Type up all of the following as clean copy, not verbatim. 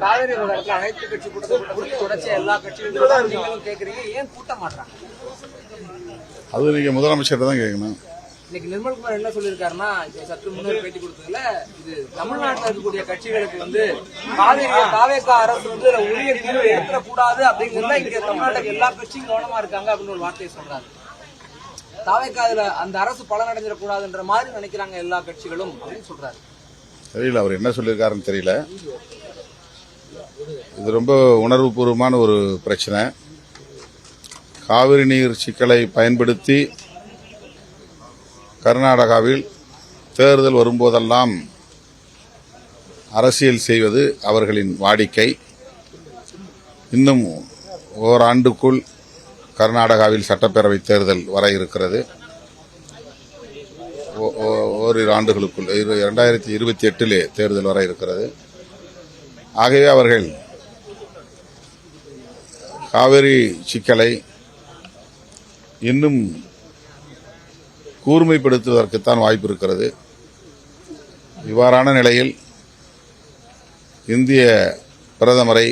காவிரி விவகாரத்துல அனைத்து கட்சி கூட்டத்தை தொடர்ச்சியா எல்லா கட்சிகளும் கேட்கறீங்க, ஏன் கூட்ட மாட்டாங்க? அது நீங்க முதலமைச்சர் தான் கேட்கணும். இன்னைக்கு நிர்மல்குமார் என்ன சொல்லியிருக்காருன்னா, சற்று முன்னாடி பேட்டி கொடுத்ததுல இது தமிழ்நாட்டில் இருக்கக்கூடிய கட்சிகளுக்கு தாவேகா அரசு உரிய தீர்வு எடுத்துடக்கூடாது அப்படிங்கிறத இங்க தமிழ்நாட்டுக்கு எல்லா கட்சியும் கவனமா இருக்காங்க அப்படின்னு ஒரு வார்த்தையை சொல்றாரு. தாவேகா அதுல அந்த அரசு பலனடைஞ்சிடக்கூடாதுன்ற மாதிரி நினைக்கிறாங்க எல்லா கட்சிகளும் அப்படின்னு சொல்றாரு. தெரியல அவர் என்ன சொல்லியிருக்காருன்னு தெரியல. இது ரொம்ப உணர்வுபூர்வமான ஒரு பிரச்சனை. காவிரி நீர் சிக்கலை பயன்படுத்தி கர்நாடகாவில் தேர்தல் வரும்போதெல்லாம் அரசியல் செய்வது அவர்களின் வாடிக்கை. இன்னும் ஓராண்டுக்குள் கர்நாடகாவில் சட்டப்பேரவை தேர்தல் வர இருக்கிறது. ஓரிரு ஆண்டுகளுக்குள் 2028 தேர்தல் வர இருக்கிறது. ஆகவே அவர்கள் காவிரி சிக்கலை இன்னும் கூர்மைப்படுத்துவதற்குத்தான் வாய்ப்பு இருக்கிறது. இவ்வாறான நிலையில் இந்திய பிரதமரை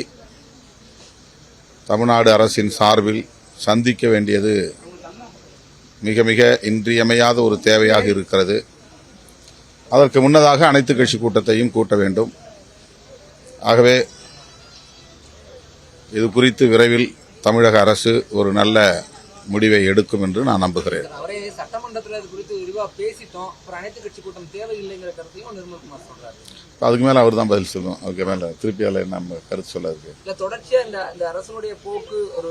தமிழ்நாடு அரசின் சார்பில் சந்திக்க வேண்டியது மிக மிக இன்றியமையாத ஒரு தேவையாக இருக்கிறது. அதற்கு முன்னதாக அனைத்து கட்சி கூட்டத்தையும் கூட்ட வேண்டும். ஆகவே இது குறித்து விரைவில் தமிழக அரசு ஒரு நல்ல முடிவை எடுக்கும் என்று நான் நம்புகிறேன். சட்டமன்றத்தில் இது குறித்து விரிவாக பேசிட்டோம், அனைத்து கட்சி கூட்டம் தேவையில்லைங்கிற கருத்தையும் நிர்மல்குமார் சொல்றாரு. அதுக்கு மேல அவர் தான் பதில் சொல்லணும். அதுக்கு மேல திருப்பியால நம்ம கருத்து சொல்ல இருக்கு. தொடர்ச்சியா இந்த அரசுடைய போக்கு ஒரு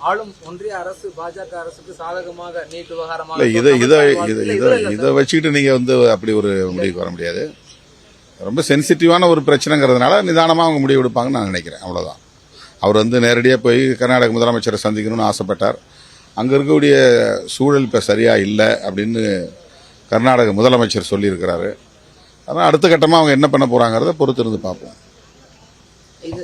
ஆளும் ஒன்றிய அரசு பாஜக அரசுக்கு சாதகமாக நீட் விவகாரமாக இதை வச்சுக்கிட்டு நீங்க அப்படி ஒரு முடிவுக்கு வர முடியாது. ரொம்ப சென்சிட்டிவான ஒரு பிரச்சனைங்கிறதுனால நிதானமா அவங்க முடிவு எடுப்பாங்கன்னு நான் நினைக்கிறேன். அவ்வளவுதான். அவர் நேரடியாக போய் கர்நாடக முதலமைச்சரை சந்திக்கணும்னு ஆசைப்பட்டார். அங்க இருக்கக்கூடிய சூழல் இப்ப சரியா இல்லை அப்படின்னு கர்நாடக முதலமைச்சர் சொல்லியிருக்கிறாரு. அதனால் அடுத்த கட்டமாக அவங்க என்ன பண்ண போறாங்கிறத பொறுத்திருந்து பார்ப்போம்.